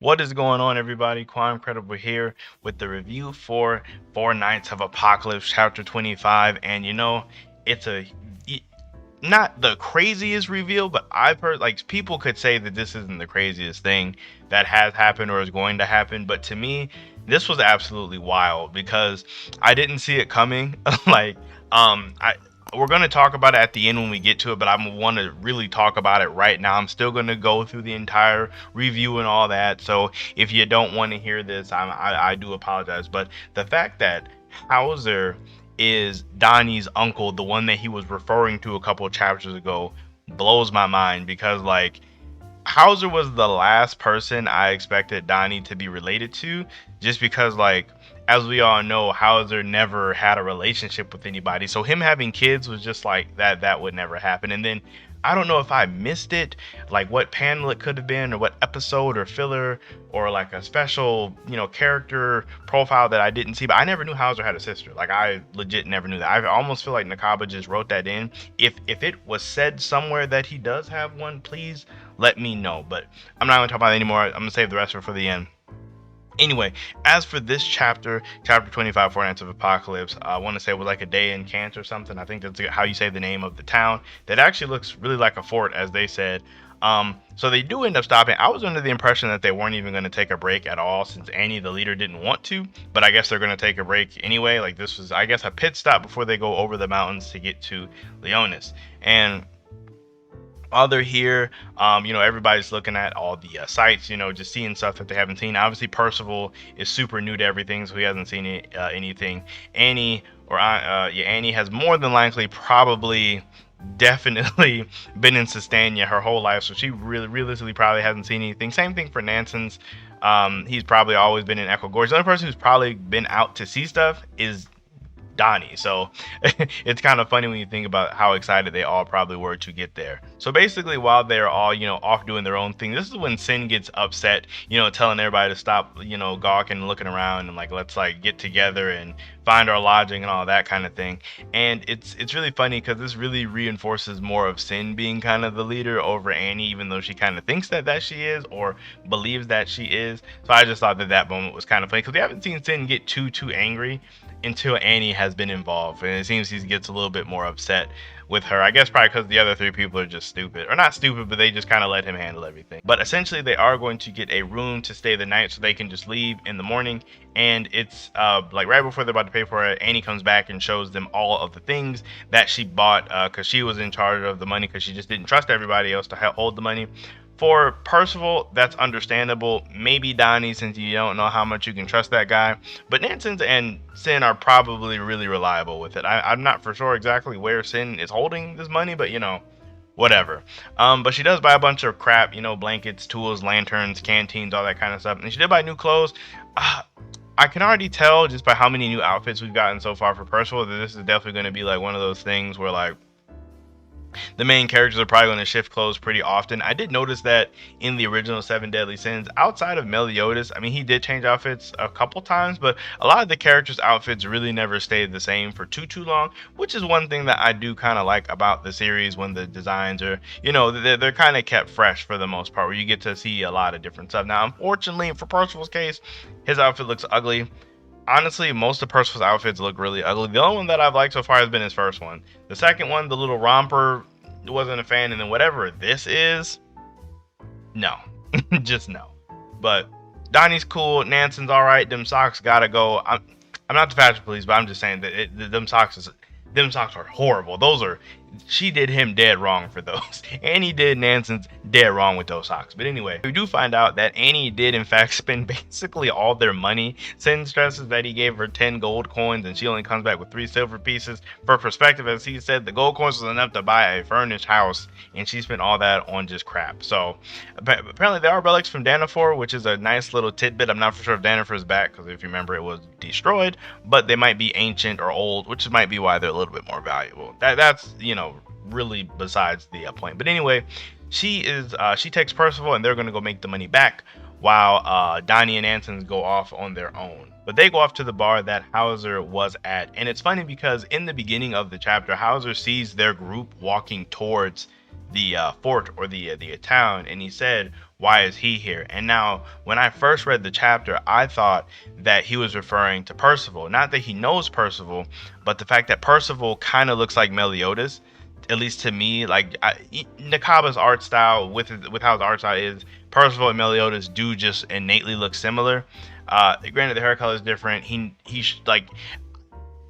What is going on, everybody? Quancredible here with the review for Four Nights of Apocalypse, Chapter 25. And it's not the craziest reveal, but I've heard like people could say that this isn't the craziest thing that has happened or is going to happen. But to me, this was absolutely wild because I didn't see it coming. like, I we're going to talk about it at the end when we get to it, but I want to really talk about it right now. I'm still going to go through the entire review and all that. So if you don't want to hear this, I do apologize. But the fact that Hauser is Donnie's uncle, the one that he was referring to a couple of chapters ago, blows my mind because Hauser was the last person I expected Donnie to be related to, just because as we all know, Hauser never had a relationship with anybody. So him having kids was just like that would never happen. And then I don't know if I missed it, like what panel it could have been or what episode or filler or like a special, character profile that I didn't see, but I never knew Hauser had a sister. Like I legit never knew that. I almost feel like Nakaba just wrote that in. If it was said somewhere that he does have one, please let me know. But I'm not gonna talk about it anymore. I'm gonna save the rest for the end. Anyway, as for this chapter, chapter 25, Four Nights of Apocalypse, I want to say it was like a day in Kant or something. I think that's how you say the name of the town. That actually looks really like a fort, as they said. So they do end up stopping. I was under the impression that they weren't even going to take a break at all, since Annie, the leader, didn't want to. But I guess they're going to take a break anyway. Like this was, I guess, a pit stop before they go over the mountains to get to Leonis. And while they're here, everybody's looking at all the sites, just seeing stuff that they haven't seen. Obviously, Percival is super new to everything, so he hasn't seen anything. Annie, Annie has more than likely probably definitely been in Sustania her whole life, so she really realistically probably hasn't seen anything. Same thing for Nanson's. He's probably always been in Echo Gorge. The only person who's probably been out to see stuff is Donnie. So it's kind of funny when you think about how excited they all probably were to get there. So basically, while they're all, off doing their own thing, this is when Sin gets upset, telling everybody to stop, gawking and looking around and let's get together and find our lodging and all that kind of thing. And it's really funny because this really reinforces more of Sin being kind of the leader over Annie, even though she kind of thinks that she is or believes that she is. So I just thought that moment was kind of funny because we haven't seen Sin get too angry until Annie has been involved, and it seems he gets a little bit more upset with her. I guess probably because the other three people are just stupid, or not stupid, but they just kind of let him handle everything. But essentially, they are going to get a room to stay the night so they can just leave in the morning. And it's right before they're about to pay for it, Annie comes back and shows them all of the things that she bought because she was in charge of the money because she just didn't trust everybody else to hold the money. For Percival, that's understandable. Maybe Donnie, since you don't know how much you can trust that guy. But Nanson's and Sin are probably really reliable with it. I'm not for sure exactly where Sin is holding this money, but whatever. But she does buy a bunch of crap, blankets, tools, lanterns, canteens, all that kind of stuff. And she did buy new clothes. I can already tell just by how many new outfits we've gotten so far for Percival that this is definitely going to be one of those things where the main characters are probably going to shift clothes pretty often. I did notice that in the original Seven Deadly Sins, outside of Meliodas, I mean, he did change outfits a couple times, but a lot of the characters' outfits really never stayed the same for too long, which is one thing that I do kind of like about the series when the designs are, they're kind of kept fresh for the most part, where you get to see a lot of different stuff. Now, unfortunately, for Percival's case, his outfit looks ugly. Honestly, most of Percival's outfits look really ugly. The only one that I've liked so far has been his first one. The second one, the little romper, wasn't a fan. And then whatever this is, no. Just no. But Donnie's cool. Nanson's alright. Them socks gotta go. I'm not the fashion police, but I'm just saying that them socks are horrible. She did him dead wrong for those. Annie did Nanson's dead wrong with those socks. But anyway, we do find out that Annie did in fact spend basically all their money. Sin stresses that he gave her 10 gold coins and she only comes back with 3 silver pieces. For perspective, as he said, the gold coins was enough to buy a furnished house, and she spent all that on just crap. So apparently there are relics from Danafor, which is a nice little tidbit. I'm not for sure if Danafor is back, because if you remember, it was destroyed, but they might be ancient or old, which might be why they're a little bit more valuable. That's really besides the point. But anyway, she takes Percival and they're gonna go make the money back, while Donnie and Anson go off on their own. But they go off to the bar that Hauser was at, and it's funny because in the beginning of the chapter, Hauser sees their group walking towards the fort or the town, and he said, why is he here? And now, when I first read the chapter, I thought that he was referring to Percival. Not that he knows Percival, but the fact that Percival kind of looks like Meliodas, at least to me. Like Nakaba's art style, with how his art style is, Percival and Meliodas do just innately look similar. Granted, the hair color is different. Like,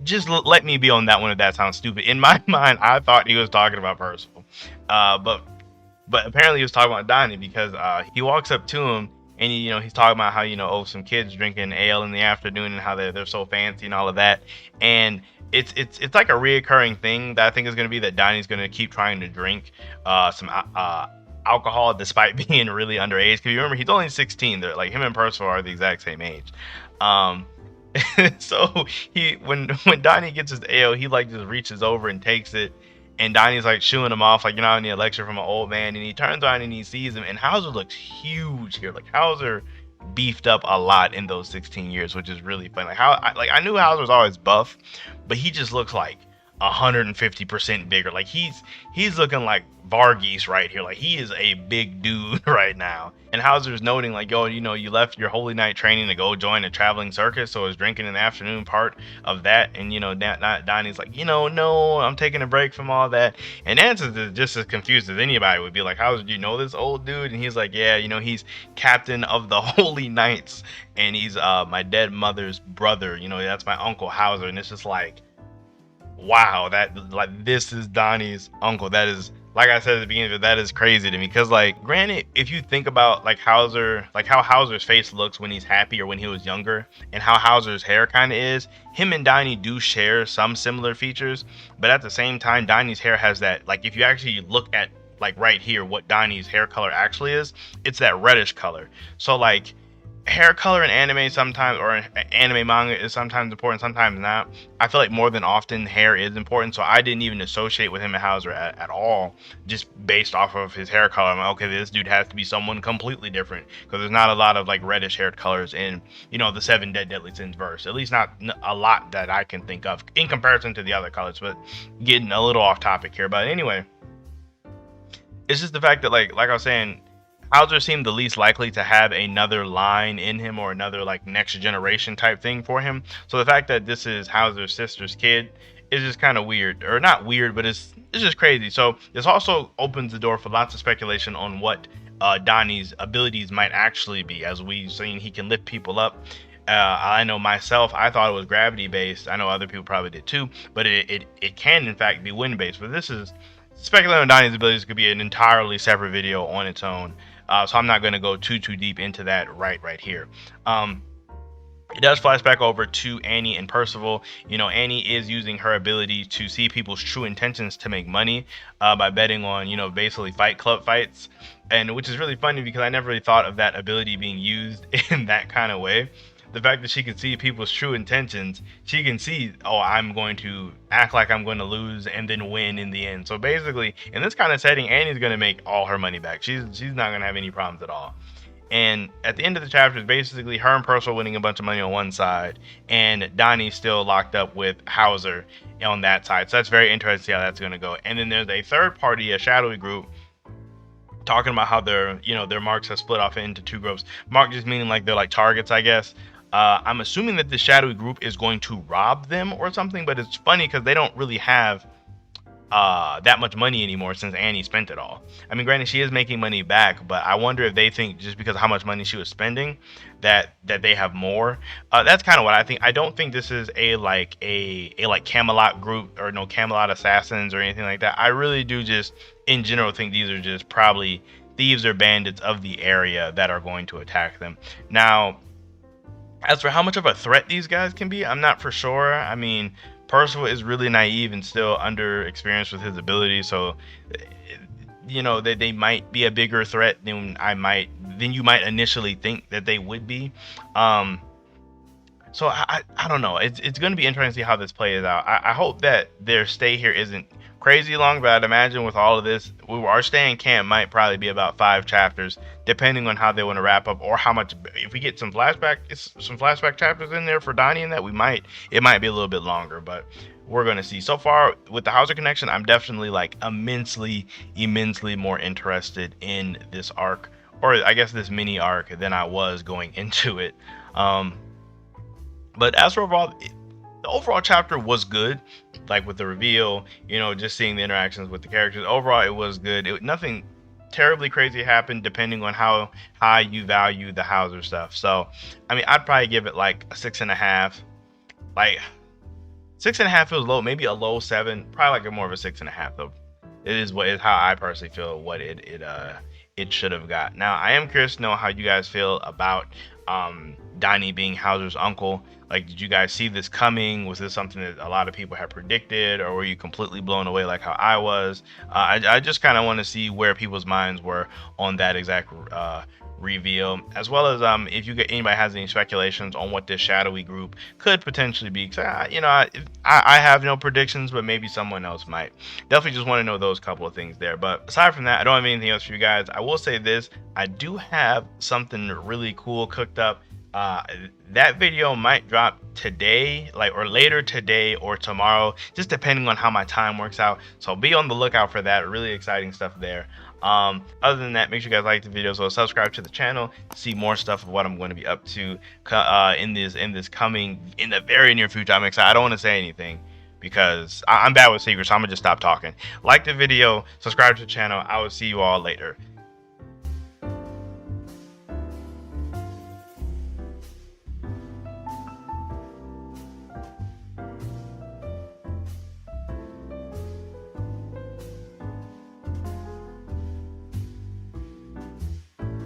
just let me be on that one if that sounds stupid. In my mind, I thought he was talking about Percival, but apparently he was talking about Donnie because he walks up to him and he's talking about how some kids drinking ale in the afternoon and how they're so fancy and all of that, and it's like a reoccurring thing that I think is going to be that Donnie's going to keep trying to drink some alcohol despite being really underage. Because you remember he's only 16. They're like him and Percival are the exact same age. Um, so when Donnie gets his ale, he like just reaches over and takes it, and Donnie's like shooing him off like you're not in a lecture from an old man, and he turns around and he sees him, and Hauser looks huge here. Like Hauser beefed up a lot in those 16 years, which is really funny. I knew Hauser was always buff, but he just looks like 150% bigger. Like he's looking like Varghese right here. Like he is a big dude right now. And Hauser's noting like, yo, you left your holy night training to go join a traveling circus, so is drinking in the afternoon part of that. And Donnie's like, no, I'm taking a break from all that. And Ansys is just as confused as anybody would be. Like, Hauser, do you know this old dude? And he's like, yeah, he's captain of the holy knights, and he's my dead mother's brother. That's my uncle Hauser. And it's just like, wow, this is Donnie's uncle. That is, like I said at the beginning, that is crazy to me. Because like, granted, if you think about like Hauser, like how Hauser's face looks when he's happy or when he was younger, and how Hauser's hair kind of is, him and Donnie do share some similar features. But at the same time, Donnie's hair has that, like, if you actually look at like right here what Donnie's hair color actually is, it's that reddish color. So like, hair color in anime sometimes, or in anime manga, is sometimes important, sometimes not. I feel like more than often hair is important, so I didn't even associate with him and Hauser at all, just based off of his hair color. I'm like, okay, this dude has to be someone completely different, because there's not a lot of like reddish haired colors in the Seven Deadly Sins verse, at least not a lot that I can think of in comparison to the other colors. But getting a little off topic here, but anyway, it's just the fact that like I was saying, Hauser seemed the least likely to have another line in him or another like next generation type thing for him. So the fact that this is Hauser's sister's kid is just kind of weird, or not weird, but it's just crazy. So this also opens the door for lots of speculation on what Donnie's abilities might actually be. As we've seen, he can lift people up. I know myself, I thought it was gravity based. I know other people probably did too, but it can in fact be wind based. But this is speculating on Donnie's abilities could be an entirely separate video on its own. So I'm not going to go too deep into that right here. It does flash back over to Annie and Percival. Annie is using her ability to see people's true intentions to make money by betting on, basically fight club fights. And which is really funny because I never really thought of that ability being used in that kind of way. The fact that she can see people's true intentions, she can see, oh, I'm going to act like I'm going to lose and then win in the end. So basically, in this kind of setting, Annie's going to make all her money back. She's not going to have any problems at all. And at the end of the chapter, it's basically her and Percival winning a bunch of money on one side, and Donnie still locked up with Hauser on that side. So that's very interesting to see how that's going to go. And then there's a third party, a shadowy group, talking about how their marks have split off into two groups. Mark just meaning like they're like targets, I guess. I'm assuming that the shadowy group is going to rob them or something, but it's funny because they don't really have that much money anymore since Annie spent it all. I mean, granted, she is making money back, but I wonder if they think just because of how much money she was spending that they have more. That's kind of what I think. I don't think this is a Camelot group or no Camelot assassins or anything like that. I really do just in general think these are just probably thieves or bandits of the area that are going to attack them. Now, as for how much of a threat these guys can be, I'm not for sure. I mean, Percival is really naive and still under experienced with his abilities, so they might be a bigger threat than you might initially think that they would be. So I don't know. It's going to be interesting to see how this plays out. I hope that their stay here isn't crazy long, but I'd imagine with all of this, our stay in camp might probably be about 5 chapters, depending on how they want to wrap up or how much. If we get some flashback chapters in there for Donnie and that, it might be a little bit longer, but we're going to see. So far with the Hauser connection, I'm definitely like immensely more interested in this arc or I guess this mini arc than I was going into it. Um, but as for overall, the overall chapter was good, like with the reveal, just seeing the interactions with the characters. Overall, it was good. Nothing terribly crazy happened, depending on how high you value the Hauser stuff. So, I mean, I'd probably give it like a 6.5. Like 6.5 feels low, maybe a low 7, probably like a more of a 6.5 though. It is what is how I personally feel what it should have got. Now I am curious to know how you guys feel about Donnie being Hauser's uncle. Like, did you guys see this coming? Was this something that a lot of people had predicted, or were you completely blown away like how I was? I just kind of want to see where people's minds were on that exact reveal, as well as if you get anybody has any speculations on what this shadowy group could potentially be. Cause I have no predictions, but maybe someone else might. Definitely just want to know those couple of things there. But aside from that, I don't have anything else for you guys. I will say this: I do have something really cool cooked up. That video might drop today, like, or later today or tomorrow, just depending on how my time works out. So be on the lookout for that. Really exciting stuff there. Other than that, make sure you guys like the video, so subscribe to the channel to see more stuff of what I'm going to be up to in the very near future. I'm excited. I don't want to say anything because I'm bad with secrets, so I'm gonna just stop talking. Like the video, subscribe to the channel. I will see you all later.